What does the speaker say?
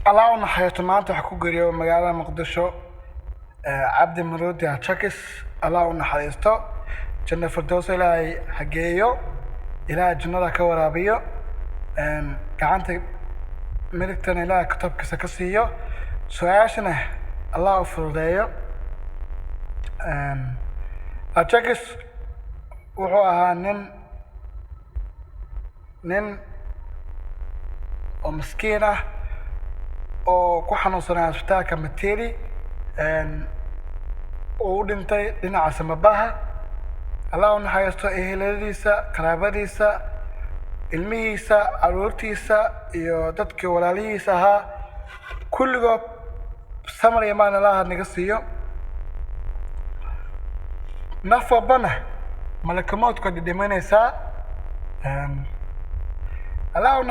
الله نحيته maanta waxa ku geeriyo magaalada Muqdisho Cabdi Maroodi Chakis Allah naxariisto janna firdaws ilaahay hageeyo ilaahay jannada ka waraabiyo gacanta midigtan ilaahay kitabkiisa ka siiyo su'aashana Allah u fududeeyo Chakis wuxuu ahaa nin oo miskiin ah oo ku xanuunsanaa isbitaalka Materi oo dhintay dhinaca Samabaha Allah naxariisto eheladiisa qaraabadiisa ilmihiisa aroortiisa iyo dadkii walaalihiisa ahaa kulligood samar imaan Allah naga siiyo nafabana malakamoodka dhimanaysa Allah